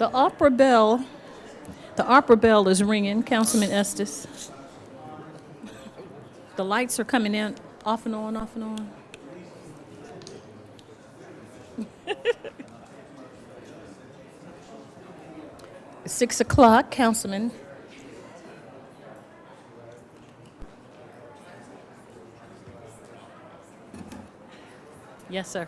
The opera bell, the opera bell is ringing, Councilman Estes. The lights are coming in, off and on, off and on. 6 o'clock, Councilman. Yes, sir.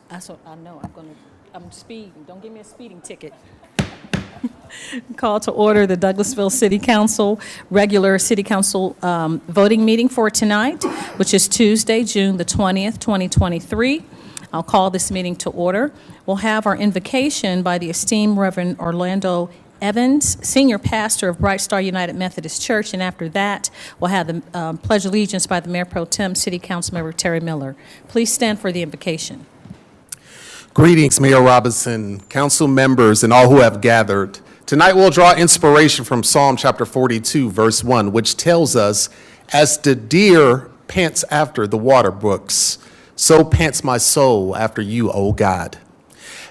That's what I know. I'm speeding. Don't give me a speeding ticket. Call to order the Douglasville City Council, regular City Council voting meeting for tonight, which is Tuesday, June the 20th, 2023. I'll call this meeting to order. We'll have our invocation by the esteemed Reverend Orlando Evans, Senior Pastor of Bright Star United Methodist Church, and after that, we'll have the Pledge of Allegiance by the Mayor Pro Tem, City Council Member Terry Miller. Please stand for the invocation. Greetings, Mayor Robinson, council members, and all who have gathered. Tonight we'll draw inspiration from Psalm chapter 42, verse 1, which tells us, "As the deer pants after the water brooks, so pants my soul after you, O God."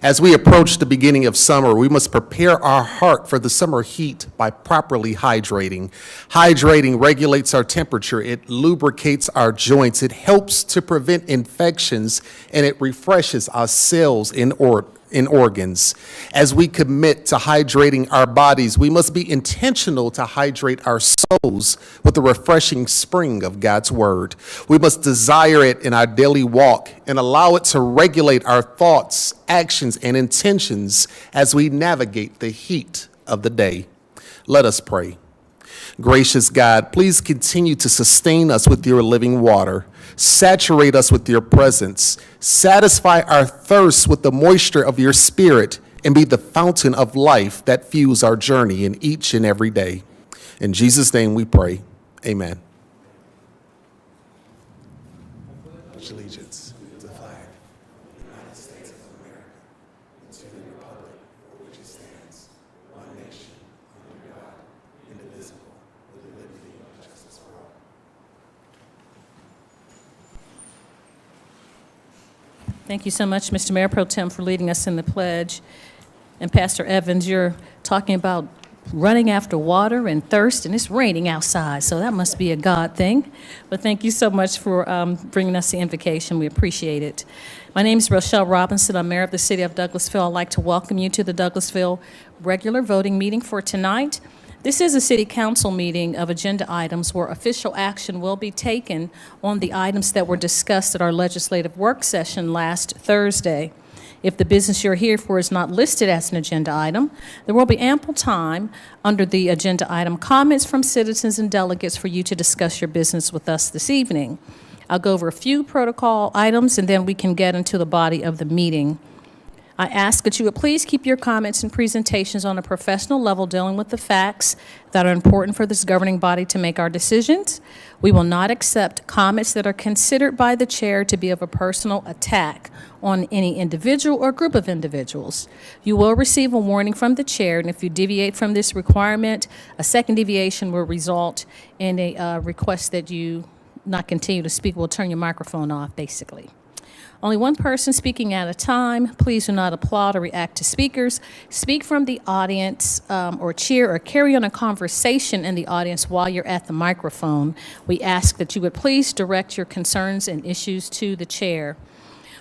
As we approach the beginning of summer, we must prepare our heart for the summer heat by properly hydrating. Hydrating regulates our temperature, it lubricates our joints, it helps to prevent infections, and it refreshes our cells in organs. As we commit to hydrating our bodies, we must be intentional to hydrate our souls with the refreshing spring of God's Word. We must desire it in our daily walk and allow it to regulate our thoughts, actions, and intentions as we navigate the heat of the day. Let us pray. Gracious God, please continue to sustain us with your living water. Saturate us with your presence. Satisfy our thirst with the moisture of your Spirit and be the fountain of life that fuels our journey in each and every day. In Jesus' name we pray. Amen. Pledge allegiance to the flag of the United States of America, and to the republic for which it stands, one nation, under God, indivisible, with liberty and justice for all. Thank you so much, Mr. Mayor Pro Tem, for leading us in the pledge. And Pastor Evans, you're talking about running after water and thirst, and it's raining outside, so that must be a God thing. But thank you so much for bringing us the invocation. We appreciate it. My name is Rochelle Robinson. I'm mayor of the city of Douglasville. I'd like to welcome you to the Douglasville regular voting meeting for tonight. This is a city council meeting of agenda items where official action will be taken on the items that were discussed at our legislative work session last Thursday. If the business you're here for is not listed as an agenda item, there will be ample time under the agenda item comments from citizens and delegates for you to discuss your business with us this evening. I'll go over a few protocol items and then we can get into the body of the meeting. I ask that you would please keep your comments and presentations on a professional level dealing with the facts that are important for this governing body to make our decisions. We will not accept comments that are considered by the chair to be of a personal attack on any individual or group of individuals. You will receive a warning from the chair, and if you deviate from this requirement, a second deviation will result in a request that you not continue to speak. We'll turn your microphone off, basically. Only one person speaking at a time. Please do not applaud or react to speakers. Speak from the audience or cheer or carry on a conversation in the audience while you're at the microphone. We ask that you would please direct your concerns and issues to the chair.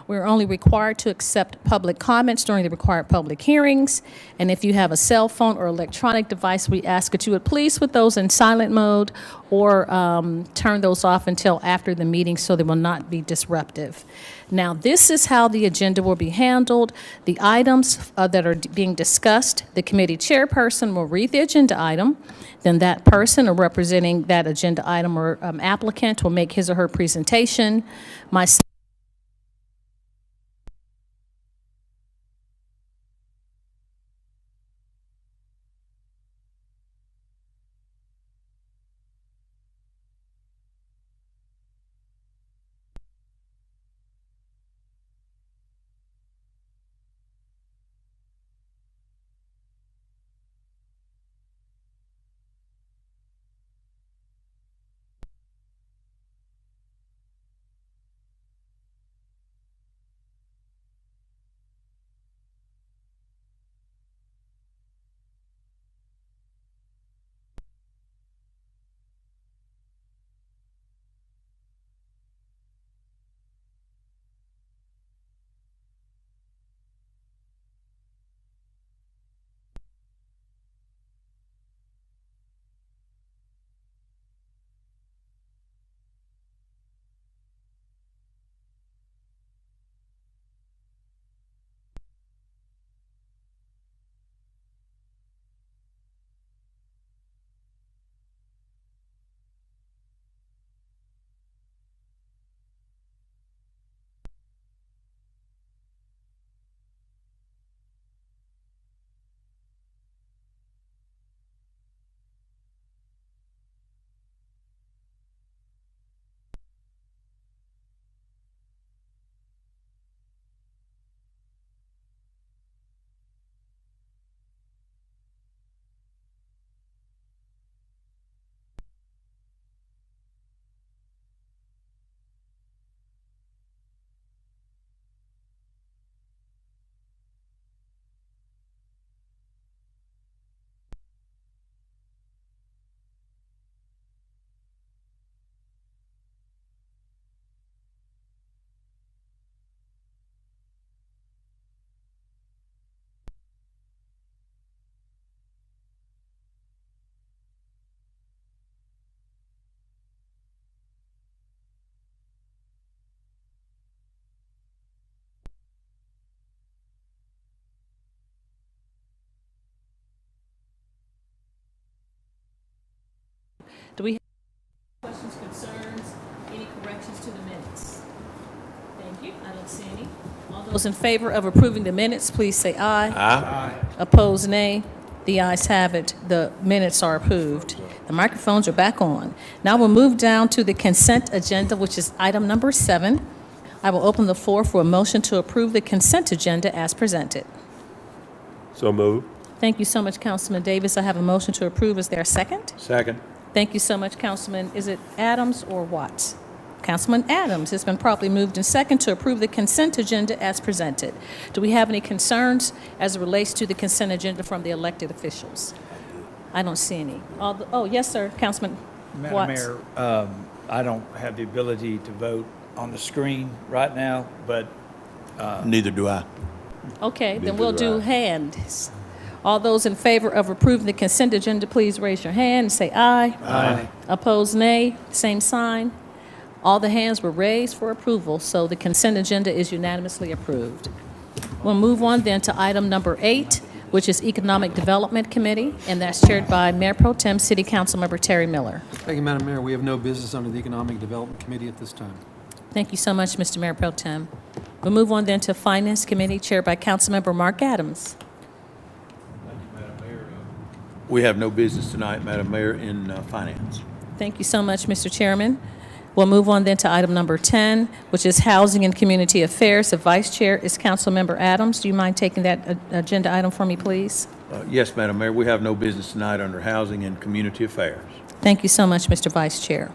We're only required to accept public comments during the required public hearings. And if you have a cell phone or electronic device, we ask that you would please put those in silent mode or turn those off until after the meeting so they will not be disruptive. Now, this is how the agenda will be handled. The items that are being discussed, the committee chairperson will read the agenda item. Then that person or representing that agenda item or applicant will make his or her presentation. Myself Do we have questions, concerns, any corrections to the minutes? Thank you. I don't see any. All those in favor of approving the minutes, please say aye. Aye. Opposed, nay. The ayes have it. The minutes are approved. The microphones are back on. Now we'll move down to the consent agenda, which is item number 7. I will open the floor for a motion to approve the consent agenda as presented. So move. Thank you so much, Councilman Davis. I have a motion to approve. Is there a second? Second. Thank you so much, Councilman. Is it Adams or Watts? Councilman Adams. It's been properly moved and second to approve the consent agenda as presented. Do we have any concerns as it relates to the consent agenda from the elected officials? I don't see any. Oh, yes, sir, Councilman Madam Watts. Mayor, I don't have the ability to vote on the screen right now, but Neither do I. Okay, then Neither we'll do do I. hands. All those in favor of approving the consent agenda, please raise your hand and say aye. Aye. Opposed, nay. Same sign. All the hands were raised for approval, so the consent agenda is unanimously approved. We'll move on then to item number 8, which is Economic Development Committee, and that's chaired by Mayor Pro Tem City Councilmember Terry Miller. Thank you, Madam Mayor. We have no business under the Economic Development Committee at this time. Thank you so much, Mr. Mayor Pro Tem. We'll move on then to Finance Committee, chaired by Councilmember Mark Adams. We have no business tonight, Madam Mayor, in finance. Thank you so much, Mr. Chairman. We'll move on then to item number 10, which is Housing and Community Affairs. The Vice Chair is Councilmember Adams. Do you mind taking that agenda item for me, please? Yes, Madam Mayor, we have no business tonight under Housing and Community Affairs. Thank you so much, Mr. Vice Chair.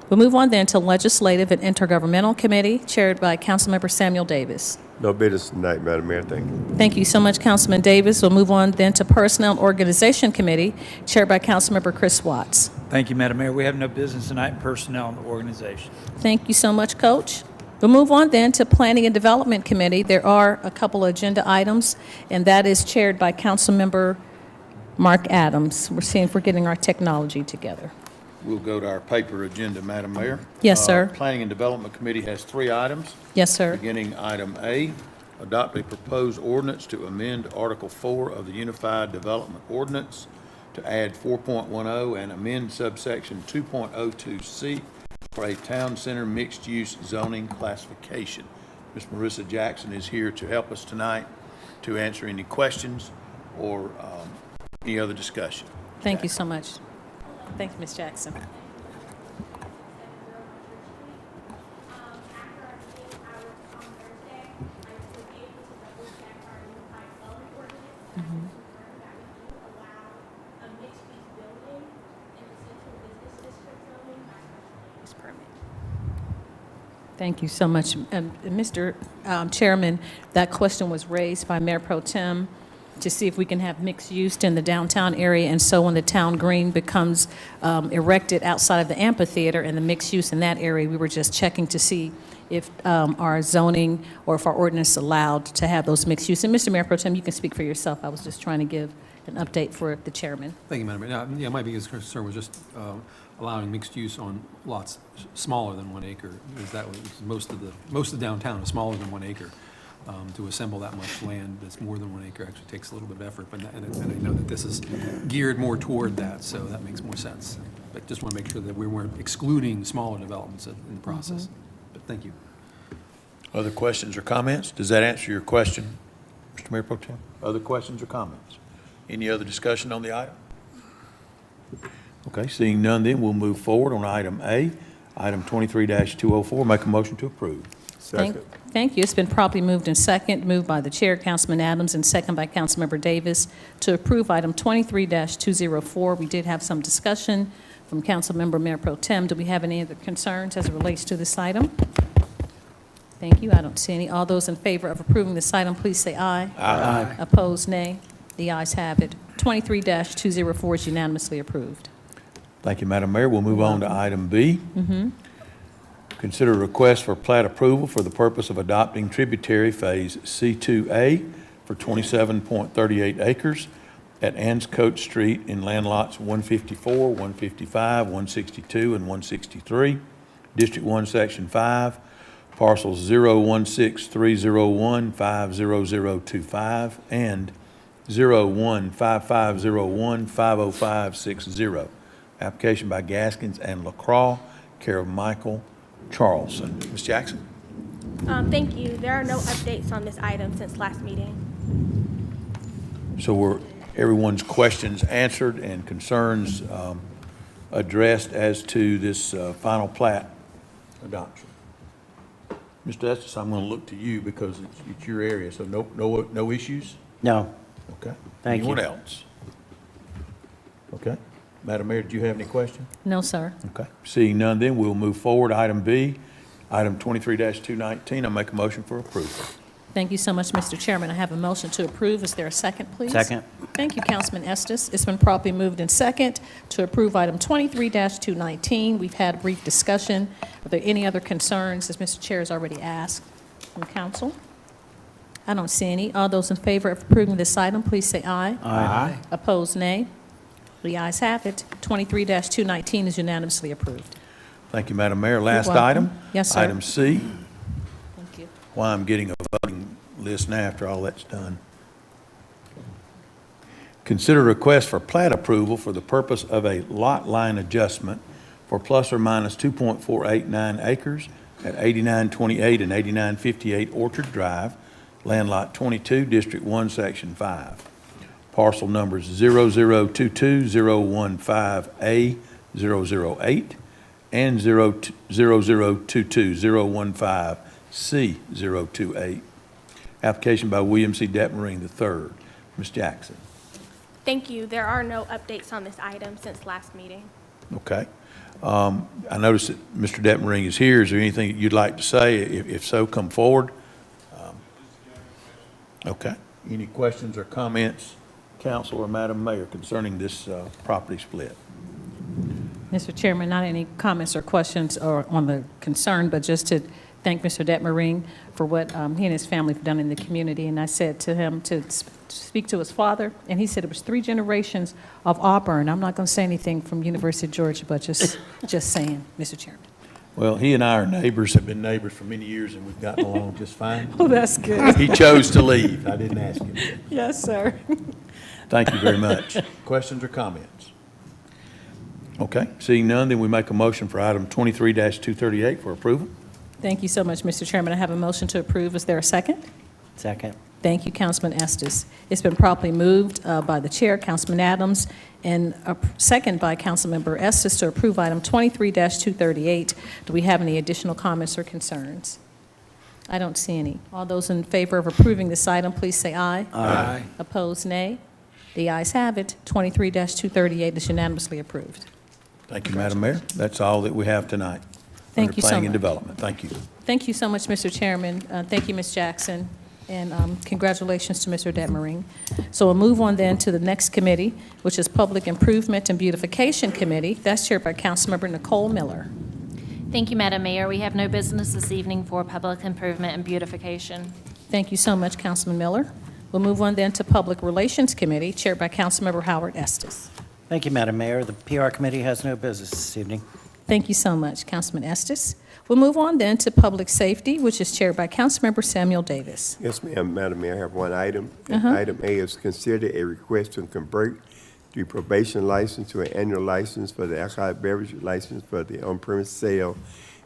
We'll move on then to Legislative and Intergovernmental Committee, chaired by Councilmember Samuel Davis. No business tonight, Madam Mayor. Thank you. Thank you so much, Councilman Davis. We'll move on then to Personnel and Organization Committee, chaired by Councilmember Chris Watts. thank you, Madam Mayor. We have no business tonight in personnel and organization. Thank you so much, Coach. We'll move on then to Planning and Development Committee. There are a couple of agenda items, and that is chaired by Councilmember Mark Adams. We're seeing if we're getting our technology together. We'll go to our paper agenda, Madam Mayor. Yes, sir. Planning and Development Committee has 3 items. Yes, sir. Beginning item A, adopt a proposed ordinance to amend Article 4 of the Unified Development Ordinance to add 4.10 and amend subsection 2.02C for a town center mixed-use zoning classification. Ms. Marissa Jackson is here to help us tonight to answer any questions or any other discussion. Thank you so much. Thank you, Ms. Jackson. After our meeting hours on Thursday, I was able to double check our unified development ordinance and confirm that we do allow a mixed-use building in the central business district zoning by special use permit. Thank you so much. Mr. Chairman, that question was raised by Mayor Pro Tem to see if we can have mixed use in the downtown area, and so when the town green becomes erected outside of the amphitheater and the mixed use in that area, we were just checking to see if our zoning or if our ordinance allowed to have those mixed use. And Mr. Mayor Pro Tem, you can speak for yourself. I was just trying to give an update for the chairman. Thank you, Madam Mayor. Yeah, my biggest concern was just allowing mixed use on lots smaller than 1 acre. Is that what, most of the downtown is smaller than 1 acre. To assemble that much land that's more than 1 acre actually takes a little bit of effort, and I know that this is geared more toward that, so that makes more sense. But just want to make sure that we weren't excluding smaller developments in the process. But thank you. Other questions or comments? Does that answer your question, Mr. Mayor Pro Tem? Other questions or comments? Any other discussion on the item? Okay, seeing none, then we'll move forward on item A, item 23-204. Make a motion to approve. Thank you. It's been properly moved and second, moved by the chair, Councilman Adams, and second by Councilmember Davis to approve item 23-204. We did have some discussion from Councilmember Mayor Pro Tem. Do we have any other concerns as it relates to this item? Thank you. I don't see any. All those in favor of approving this item, please say aye. Aye. Opposed, nay. The ayes have it. 23-204 is unanimously approved. Thank you, Madam Mayor. We'll move on to item B. Consider a request for plat approval for the purpose of adopting tributary Phase C2A for 27.38 acres at Anscote Street in land lots 154, 155, 162, and 163, District 1, Section 5, parcels 01630150025 and 01550150560, application by Gaskins and LaCroix, care of Michael Charlson. Ms. Jackson? Thank you. There are no updates on this item since last meeting. So were everyone's questions answered and concerns addressed as to this final plat adoption? Mr. Estes, I'm going to look to you because it's your area, so no issues? No. Okay. Thank you. Anyone else? Okay. Madam Mayor, do you have any questions? No, sir. Okay. Seeing none, then we'll move forward. Item B, item 23-219. I'll make a motion for approval. Thank you so much, Mr. Chairman. I have a motion to approve. Is there a second, please? Second. Thank you, Councilman Estes. It's been properly moved in second to approve item 23-219. We've had a brief discussion. Are there any other concerns, as Mr. Chair has already asked from council? I don't see any. All those in favor of approving this item, please say aye. Aye. Opposed, nay. The ayes have it. 23-219 is unanimously approved. Thank you, Madam Mayor. Last welcome. item. Yes, sir. Item C. Thank you. Why I'm getting a voting list now after all that's done. Consider request for plat approval for the purpose of a lot line adjustment for plus or minus 2.489 acres at 8928 and 8958 Orchard Drive, Land Lot 22, District 1, Section 5. Parcel numbers 0022015A008 and 00022-015C028. Application by William C. Detmering III. Ms. Jackson. Thank you. There are no updates on this item since last meeting. Okay. I noticed that Mr. Detmering is here. Is there anything that you'd like to say? If so, come forward. Okay. Any questions or comments, Council or Madam Mayor, concerning this property split? Mr. Chairman, not any comments or questions or on the concern, but just to thank Mr. Detmering for what he and his family have done in the community. And I said to him to speak to his father, and he said it was 3 generations of Auburn. I'm not going to say anything from University of Georgia, but just saying, Mr. Chairman. Well, he and I are neighbors, have been neighbors for many years, and we've gotten along just fine. Oh, that's good. He chose to leave. I didn't ask him. Yes, sir. Thank you very much. Questions or comments? Okay, seeing none, then we make a motion for item 23-238 for approval. Thank you so much, Mr. Chairman. I have a motion to approve. Is there a second? Second. Thank you, Councilman Estes. It's been properly moved by the chair, Councilman Adams, and a second by Councilmember Estes to approve item 23-238. Do we have any additional comments or concerns? I don't see any. All those in favor of approving this item, please say aye. Aye. Opposed, nay. The ayes have it. 23-238 is unanimously approved. Thank you, Madam Mayor. That's all that we have tonight. Thank you so Under Planning and much. Development. Thank you. Thank you so much, Mr. Chairman. Thank you, Ms. Jackson, and congratulations to Mr. Detmering. So we'll move on then to the next committee, which is Public Improvement and Beautification Committee. That's chaired by Councilmember Nicole Miller. Thank you, Madam Mayor. We have no business this evening for public improvement and beautification. Thank you so much, Councilman Miller. We'll move on then to Public Relations Committee, chaired by Councilmember Howard Estes. Thank you, Madam Mayor. The PR Committee has no business this evening. Thank you so much, Councilman Estes. We'll move on then to Public Safety, which is chaired by Councilmember Samuel Davis. Yes, ma'am, Madam Mayor, I have one item. And Item A is consider a request to convert the probation license to an annual license for the alcoholic beverage license for the on-premise sale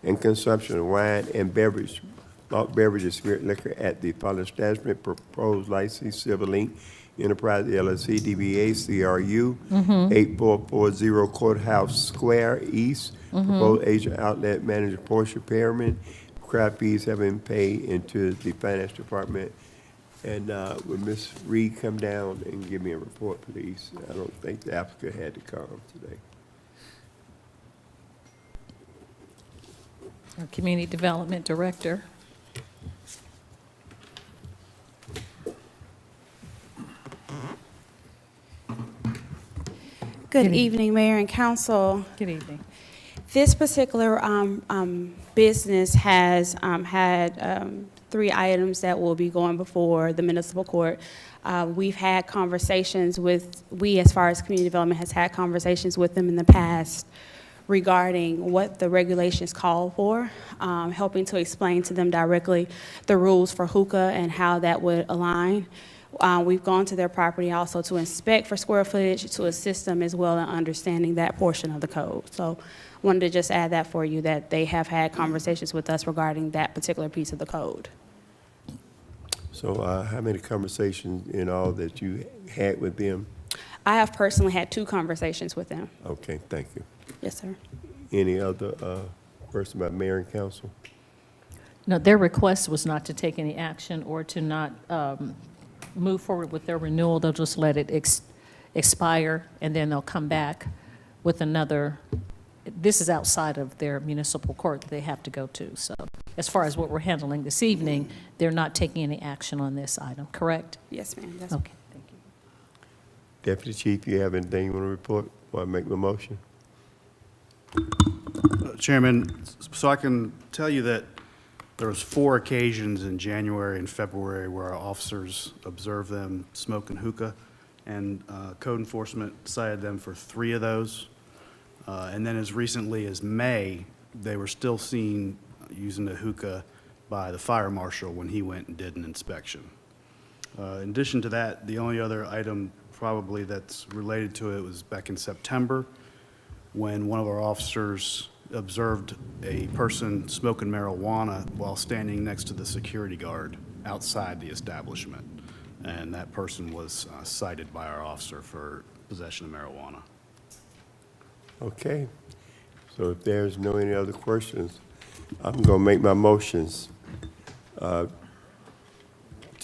and consumption of wine and beverage, malt beverages, spirit liquor at the following establishment. Proposed license, Silver Link Enterprise LLC, DBA CRU, 8440 Courthouse Square East. Proposed agent outlet manager Portia Perriman. Craft fees have been paid into the finance department. And would Ms. Reed come down and give me a report, please? I don't think the applicant had to come today. Our Community Development Director. Good evening, Mayor and Council. Good evening. This particular business has had 3 items that will be going before the municipal court. We've had conversations with, as far as community development, has had conversations with them in the past regarding what the regulations call for, helping to explain to them directly the rules for hookah and how that would align. We've gone to their property also to inspect for square footage, to assist them as well in understanding that portion of the code. So wanted to just add that for you, that they have had conversations with us regarding that particular piece of the code. So how many conversations in all that you had with them? I have personally had 2 conversations with them. Okay, thank you. Yes, sir. Any other person by mayor and council? No, their request was not to take any action or to not move forward with their renewal. They'll just let it expire, and then they'll come back with another. This is outside of their municipal court that they have to go to. So as far as what we're handling this evening, they're not taking any action on this item, correct? Yes, ma'am. That's Okay, thank you. Deputy Chief, you have anything you want to report while I make my motion? Chairman, so I can tell you that there was 4 occasions in January and February where our officers observed them smoking hookah, and code enforcement cited them for 3 of those. And then as recently as May, they were still seen using the hookah by the fire marshal when he went and did an inspection. In addition to that, the only other item probably that's related to it was back in September, when one of our officers observed a person smoking marijuana while standing next to the security guard outside the establishment. And that person was cited by our officer for possession of marijuana. Okay, so if there's no any other questions, I'm going to make my motions to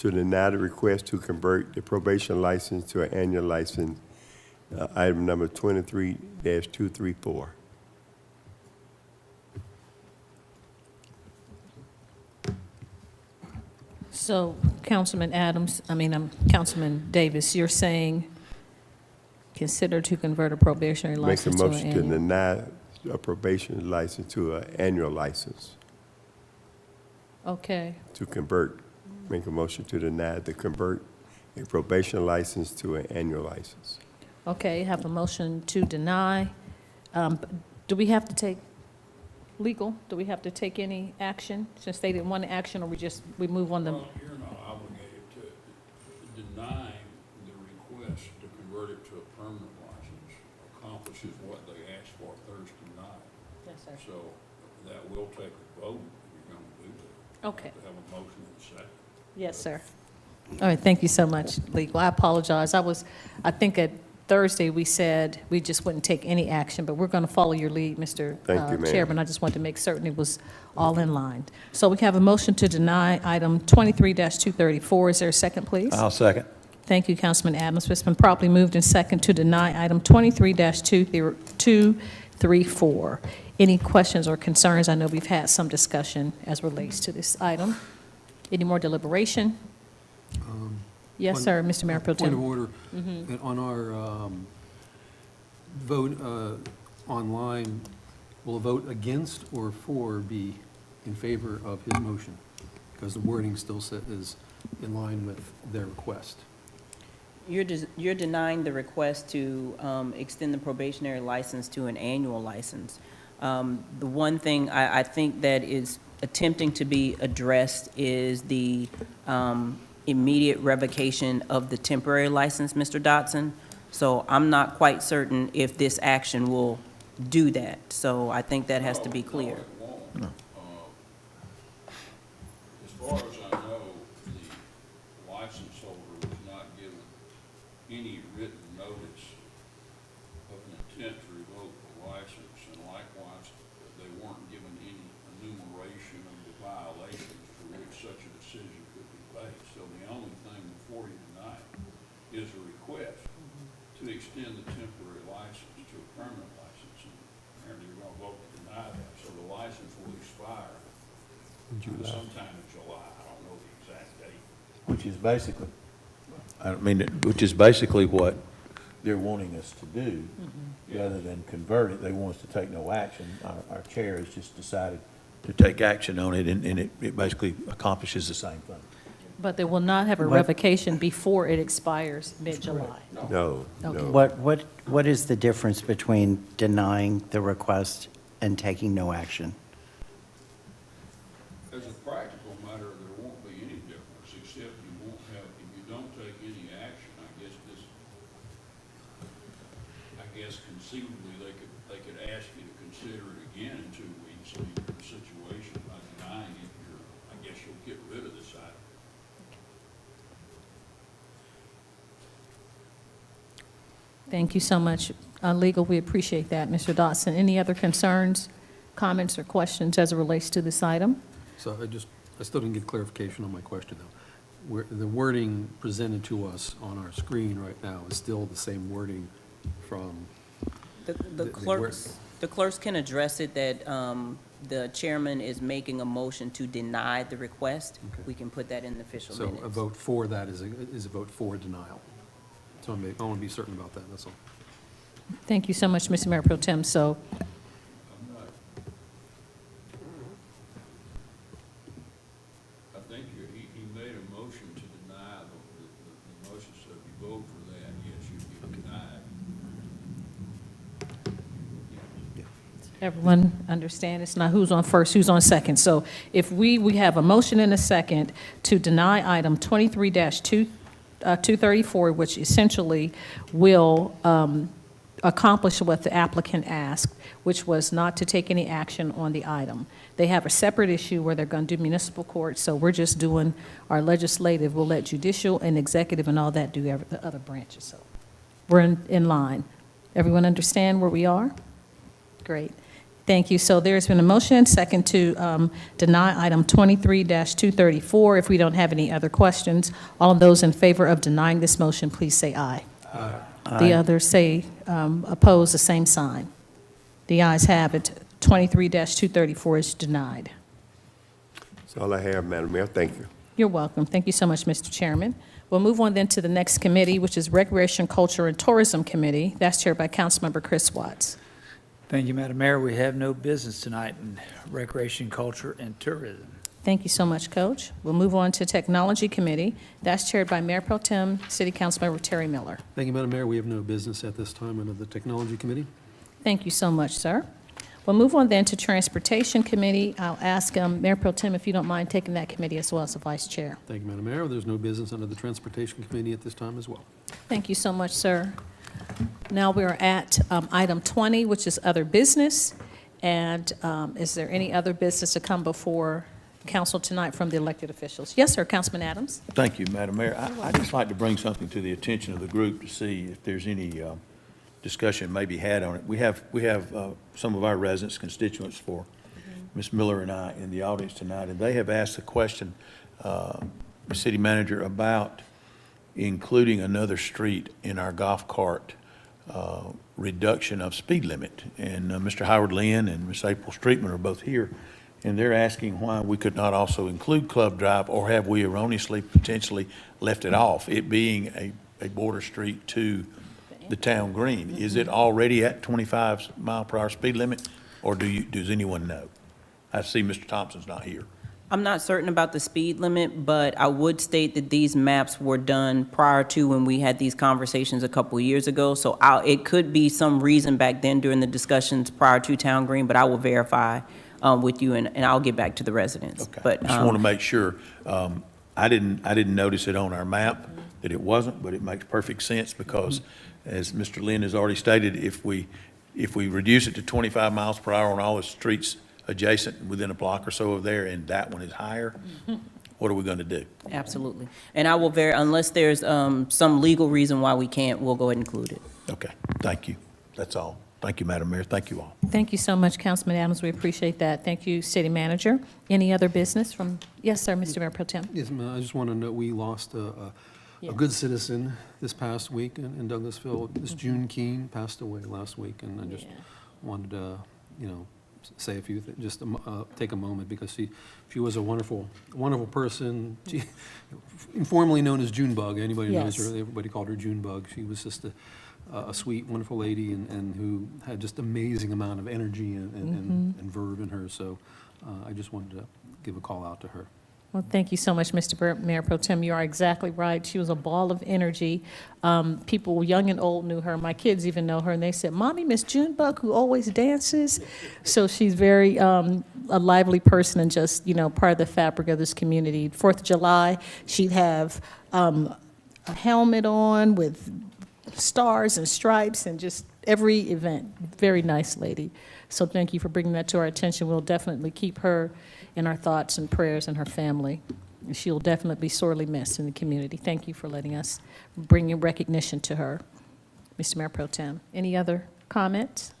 deny the request to convert the probation license to an annual license, item number 23-234. So Councilman Councilman Davis, you're saying consider to convert a probationary Make a license to an motion to annual? deny a probation license to an annual license, Okay, to convert. Make a motion to deny the convert a probation license to an annual license. okay, have a motion to deny. Do we have to take legal? Do we have to take any action since they didn't want action, or we move on them? Well, you're not obligated to deny the request to convert it to a permanent license accomplishes what they asked for Thursday night. Yes, sir. So that will take a vote if you're going to do that. Okay. To have a motion and second. Yes, sir. All right, thank you so much, legal. I apologize. I think at Thursday, we said we just wouldn't take any action, but we're going to follow your lead, Mr. Thank you, ma'am. Chairman. I just wanted to make certain it was all in line. So we have a motion to deny item 23-234. Is there a second, please? I'll second. Thank you, Councilman Adams. It's been properly moved and second to deny item 23-234. Any questions or concerns? I know we've had some discussion as relates to this item. Any more deliberation? Yes, Point- sir, Mr. Mayor Pro Point of Tem. order, and on our vote online, will a vote against or for be in favor of his motion? Because the wording still is in line with their request. You're denying the request to extend the probationary license to an annual license. The one thing I think that is attempting to be addressed is the immediate revocation of the temporary license, Mr. Dotson. So I'm not quite certain if this action will do that. So I think that has to be clear. No, it won't. As far as I know, the license holder was not given any written notice of an intent to revoke the license, and likewise, they weren't given any enumeration of the violations for which such a decision could be based. So the only thing before you tonight is a request to extend the temporary license to a permanent license, and apparently you're going to vote to deny that. So the license will expire sometime in July. I don't know the exact date. Which is basically, which is basically what they're wanting us to do, rather than convert it. They want us to take no action. Our chair has just decided to take action on it, and it basically accomplishes the same thing. But they will not have a revocation before it expires mid-July. No, Okay. no. What is the difference between denying the request and taking no action? As a practical matter, there won't be any difference, except you won't have, if you don't take guess conceivably, they could ask you to consider it again in 2 weeks, and you're in a situation by denying it, I guess you'll get rid of this item. Thank you so much. Legal, we appreciate that, Mr. Dotson. Any other concerns, comments, or questions as it relates to this item? So I still didn't get clarification on my question, though. The wording presented to us on our screen right now is still the same wording from, The clerks can address it that the chairman is making a motion to deny the request. Okay. We can put that in the official so minutes. a vote for that is a vote for denial. So I want to be certain about that, that's all. Thank you so much, Mr. Mayor Pro Tem. So, I'm not, I think he made a motion to deny, the motion, so if you vote for that, yes, you'd be denied. everyone understand, it's not who's on first, who's on second. So if we have a motion and a second to deny item 23-234, which essentially will accomplish what the applicant asked, which was not to take any action on the item. They have a separate issue where they're going to do municipal court, so we're just doing our legislative. We'll let judicial and executive and all that do the other branches. So we're in line. Everyone understand where we are? Great. Thank you. So there's been a motion and second to deny item 23-234. If we don't have any other questions, all of those in favor of denying this motion, please say aye. Aye. The others say oppose, the same sign. The ayes have it. 23-234 is denied. That's all I have, Madam Mayor. Thank you. You're welcome. Thank you so much, Mr. Chairman. We'll move on then to the next committee, which is Recreation, Culture, and Tourism Committee. That's chaired by Councilmember Chris Watts. Thank you, Madam Mayor. We have no business tonight in Recreation, Culture, and Tourism. Thank you so much, Coach. We'll move on to Technology Committee. That's chaired by Mayor Pro Tem, City Councilmember Terry Miller. Thank you, Madam Mayor. We have no business at this time under the Technology Committee. Thank you so much, sir. We'll move on then to Transportation Committee. I'll ask Mayor Pro Tem if you don't mind taking that committee as well as the Vice Chair. Thank you, Madam Mayor. There's no business under the Transportation Committee at this time as well. Thank you so much, sir. Now we're at item 20, which is other business. And is there any other business to come before council tonight from the elected officials? Yes, sir, Councilman Adams. Thank you, Madam Mayor. I'd just like to bring something to the attention of the group to see if there's any discussion may be had on it. We have some of our residents, constituents for Ms. Miller and I in the audience tonight, and they have asked a question, the city manager, about including another street in our golf cart reduction of speed limit. And Mr. Howard Lynn and Ms. April Streetman are both here, and they're asking why we could not also include Club Drive, or have we erroneously potentially left it off, it being a border street to the town green. Is it already at 25 mile per hour speed limit, or does anyone know? I see Mr. Thompson's not here. I'm not certain about the speed limit, but I would state that these maps were done prior to when we had these conversations a couple of years ago. So it could be some reason back then during the discussions prior to Town Green, but I will verify with you, and I'll get back to the residents. Okay. But Just want to make sure. I didn't notice it on our map that it wasn't, but it makes perfect sense because, as Mr. Lynn has already stated, if we reduce it to 25 miles per hour on all the streets adjacent within a block or so of there, and that one is higher, what are we going to do? Absolutely. And I will unless there's some legal reason why we can't, we'll go ahead and include it. Okay, thank you. That's all. Thank you, Madam Mayor. Thank you all. Thank you so much, Councilman Adams. We appreciate that. Thank you, City Manager. Any other business from, yes, sir, Mr. Mayor Pro Tem. Yes, ma'am. I just want to note we lost a good citizen this past week in Douglasville. Ms. June Keene passed away last week, and I just wanted to, say a few things, just take a moment, because she was a wonderful person. She, informally known as Junebug. Anybody knows her, everybody called her Junebug. She was just a sweet, wonderful lady, and who had just amazing amount of energy and verve in her. So I just wanted to give a call out to her. Well, thank you so much, Mr. Mayor Pro Tem. You are exactly right. She was a ball of energy. People, young and old, knew her. My kids even know her, and they said, "Mommy, Miss Junebug, who always dances." So she's very a lively person, and just part of the fabric of this community. 4th of July, she'd have a helmet on with stars and stripes, and just every event. Very nice lady. So thank you for bringing that to our attention. We'll definitely keep her in our thoughts and prayers and her family. She'll definitely be sorely missed in the community. Thank you for letting us bring in recognition to her. Mr. Mayor Pro Tem, any other comments?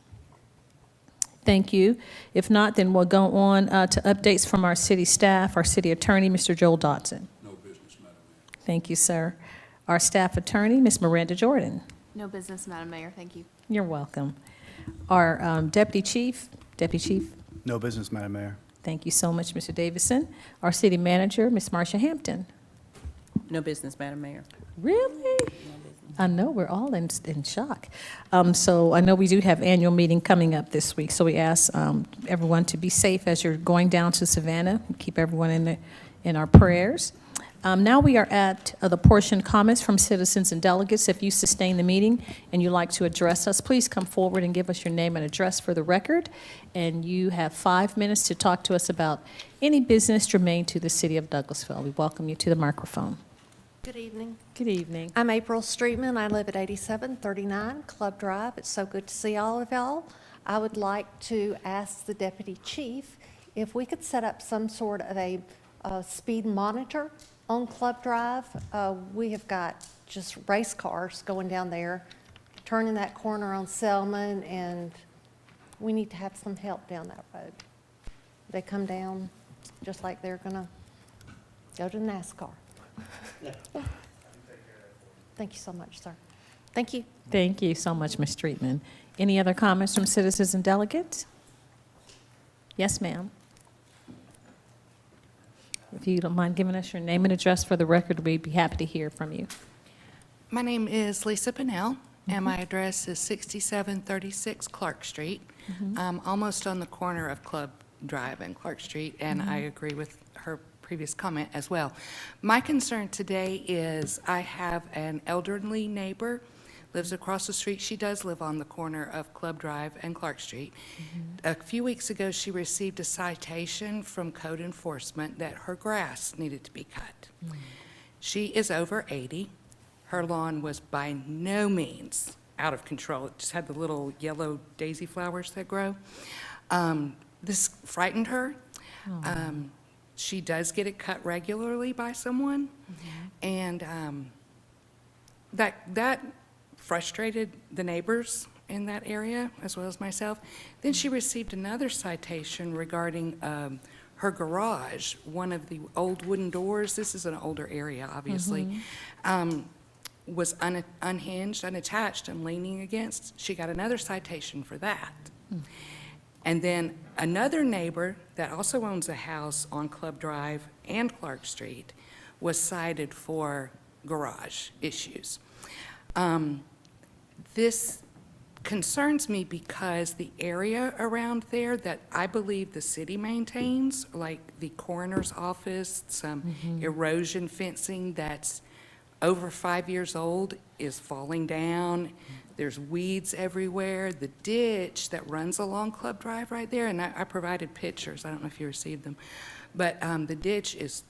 Thank you. If not, then we'll go on to updates from our city staff, our city attorney, Mr. Joel Dodson. No business, Madam Mayor. Thank you, sir. Our staff attorney, Ms. Miranda Jordan. No business, Madam Mayor. Thank you. You're welcome. Our Deputy Chief, No business, Madam Mayor. thank you so much, Mr. Davison. Our city manager, Ms. Marcia Hampton. No business, Madam Mayor. Really? I know, we're all in shock. So I know we do have annual meeting coming up this week, so we ask everyone to be safe as you're going down to Savannah. Keep everyone in our prayers. Now we are at the portion comments from citizens and delegates. If you sustain the meeting and you'd like to address us, please come forward and give us your name and address for the record. And you have 5 minutes to talk to us about any business germane to the city of Douglasville. We welcome you to the microphone. Good evening. Good evening. I'm April Streetman. I live at 8739 Club Drive. It's so good to see all of y'all. I would like to ask the deputy chief if we could set up some sort of a speed monitor on Club Drive. We have got just race cars going down there, turning that corner on Selman, and we need to have some help down that road. They come down just like they're gonna go to NASCAR. Thank you so much, sir. Thank you. Thank you so much, Ms. Streetman. Any other comments from citizens and delegates? Yes, ma'am. If you don't mind giving us your name and address for the record, we'd be happy to hear from you. My name is Lisa Pennell, and my address is 6736 Clark Street. Almost on the corner of Club Drive and Clark Street, and I agree with her previous comment as well. My concern today is I have an elderly neighbor, lives across the street. She does live on the corner of Club Drive and Clark Street. A few weeks ago, she received a citation from code enforcement that her grass needed to be cut. She is over 80. Her lawn was by no means out of control. It just had the little yellow daisy flowers that grow. This frightened her. She does get it cut regularly by someone, and that frustrated the neighbors in that area as well as myself. Then she received another citation regarding her garage. One of the old wooden doors, this is an older area, obviously, was unhinged, unattached, and leaning against. She got another citation for that. And then another neighbor that also owns a house on Club Drive and Clark Street was cited for garage issues. This concerns me because the area around there that I believe the city maintains, like the coroner's office, some erosion fencing that's over 5 years old is falling down. There's weeds everywhere. The ditch that runs along Club Drive right there, and I provided pictures. I don't know if you received them. But the ditch is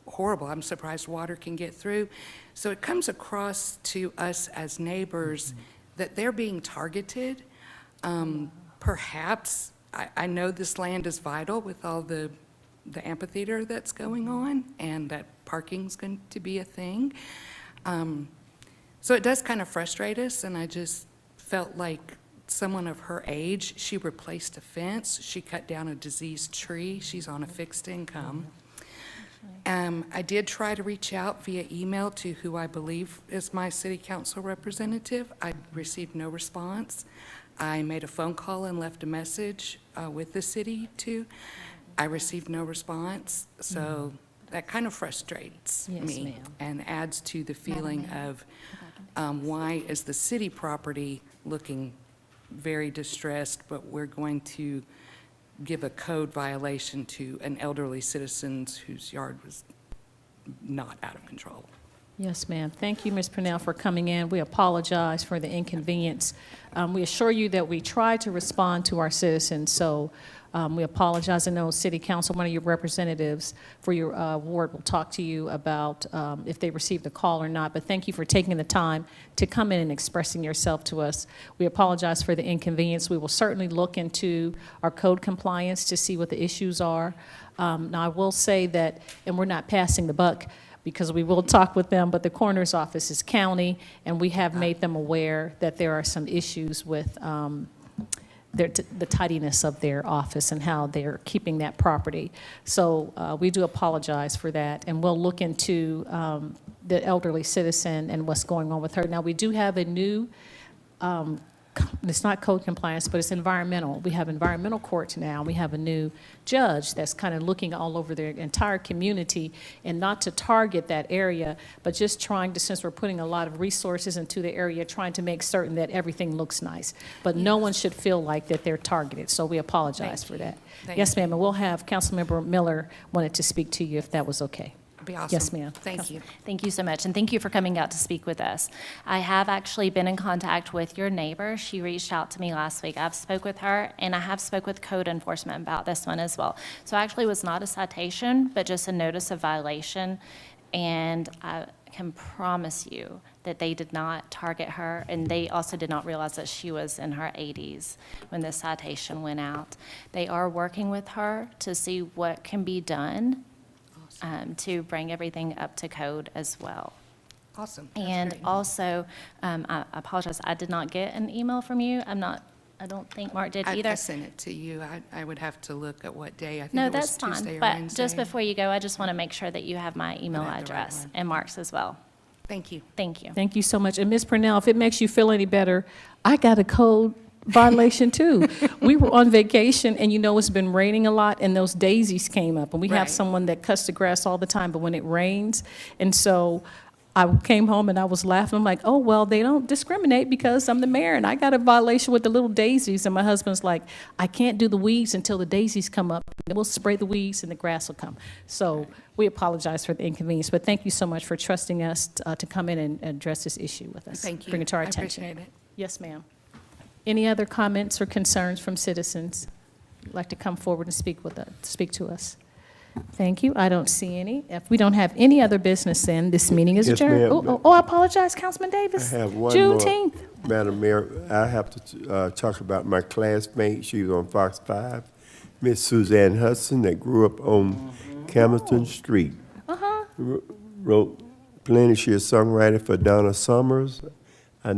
horrible. I'm surprised water can get through. So it comes across to us as neighbors that they're being targeted. Perhaps, I know this land is vital with all the amphitheater that's going on, and that parking's going to be a thing. So it does kind of frustrate us, and I just felt like someone of her age, she replaced a fence, she cut down a diseased tree, she's on a fixed income. I did try to reach out via email to who I believe is my city council representative. I received no response. I made a phone call and left a message with the city too. I received no response, so that kind of frustrates me and adds to the feeling of why is the city property looking very distressed, but we're going to give a code violation to an elderly citizen whose yard was not out of control. Yes, ma'am. Thank you, Ms. Purnell, for coming in. We apologize for the inconvenience. We assure you that we try to respond to our citizens, so we apologize. I know City Council, one of your representatives for your ward will talk to you about if they received a call or not, but thank you for taking the time to come in and expressing yourself to us. We apologize for the inconvenience. We will certainly look into our code compliance to see what the issues are. Now, I will say that, and we're not passing the buck, because we will talk with them, but the coroner's office is county, and we have made them aware that there are some issues with the tidiness of their office and how they're keeping that property. So we do apologize for that, and we'll look into the elderly citizen and what's going on with her. Now, we do have a new it's not code compliance, but it's environmental. We have environmental courts now. We have a new judge that's kind of looking all over the entire community, and not to target that area, but just trying to, since we're putting a lot of resources into the area, trying to make certain that everything looks nice. But no one should feel like that they're targeted, so we apologize for that. Yes, ma'am, and we'll have Councilmember Miller wanted to speak to you if that was okay. Be awesome. Yes, ma'am. Thank you. Thank you so much, and thank you for coming out to speak with us. I have actually been in contact with your neighbor. She reached out to me last week. I've spoke with her, and I have spoke with code enforcement about this one as well. So actually, it was not a citation, but just a notice of violation, and I can promise you that they did not target her, and they also did not realize that she was in her 80s when this citation went out. They are working with her to see what can be done to bring everything up to code as well. Awesome. That's And great. also, I apologize, I did not get an email from you. I don't think Mark did either. I sent it to you. I would have to look at what day. I think No, it was that's fine. Tuesday or But Wednesday. just before you go, I just want to make sure that you have my email I have the right address one. and Mark's as well. Thank you. Thank you. Thank you so much. And Ms. Purnell, if it makes you feel any better, I got a code violation too. We were on vacation, and you know it's been raining a lot, and those daisies came up. And we have Right. someone that cuts the grass all the time, but when it rains, and so I came home and I was laughing. I'm like, oh, well, they don't discriminate because I'm the mayor, and I got a violation with the little daisies. And my husband's like, I can't do the weeds until the daisies come up. Then we'll spray the weeds and the grass will come. So we apologize for the inconvenience, but thank you so much for trusting us to come in and address this issue with us. Thank you. Bring it to our I attention. appreciate it. Yes, ma'am. Any other comments or concerns from citizens who'd like to come forward and speak to us? Thank you. I don't see any. If we don't have any other business, then this meeting is Yes, adjourned. ma'am. I apologize, Councilman I Davis. have one Juneteenth. more, Madam Mayor. I have to talk about my classmate. She was on Fox 5, Miss Suzanne Hudson, that grew up on Camilton Street. Wrote plenty. She's a songwriter for Donna Summers. I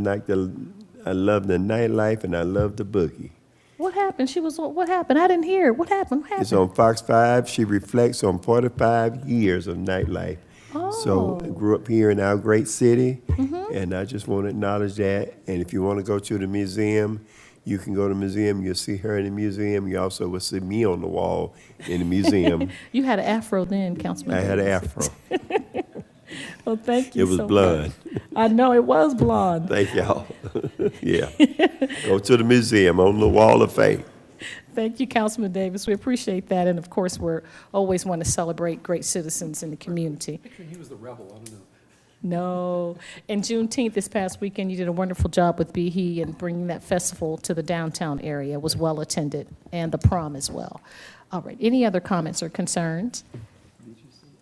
love the nightlife, and I love the boogie. What happened? What happened? I didn't hear. What happened? What It's happened? on Fox 5. She reflects on 45 years of nightlife. So I grew up here in our great city, and I just want to acknowledge that. And if you want to go to the museum, you can go to the museum. You'll see her in the museum. You also will see me on the wall in the museum. You had an afro then, Councilman I had an Davis. afro. Well, thank you It was so blonde. much. I know, it was blonde. Thank y'all. Yeah. Go to the museum on the Wall of Fame. Thank you, Councilman Davis. We appreciate that. And of course, we're always want to celebrate great citizens in the community. Picturing he was the rebel, I don't know. No. And Juneteenth this past weekend, you did a wonderful job with BE and bringing that festival to the downtown area. It was well attended, and the prom as well. All right. Any other comments or concerns?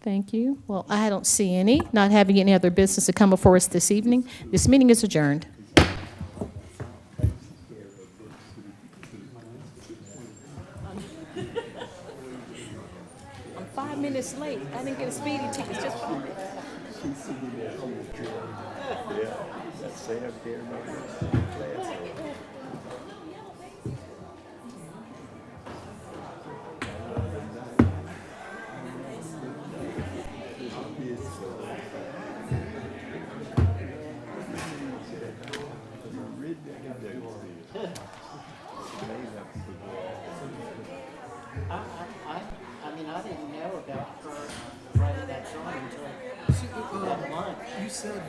Thank you. Well, I don't see any. Not having any other business to come before us this evening, this meeting is adjourned. I'm 5 minutes late. I didn't get a speeding ticket, it's just 5 minutes. Yeah, that's Sam there. I mean, I didn't know about her writing that song until that month. You said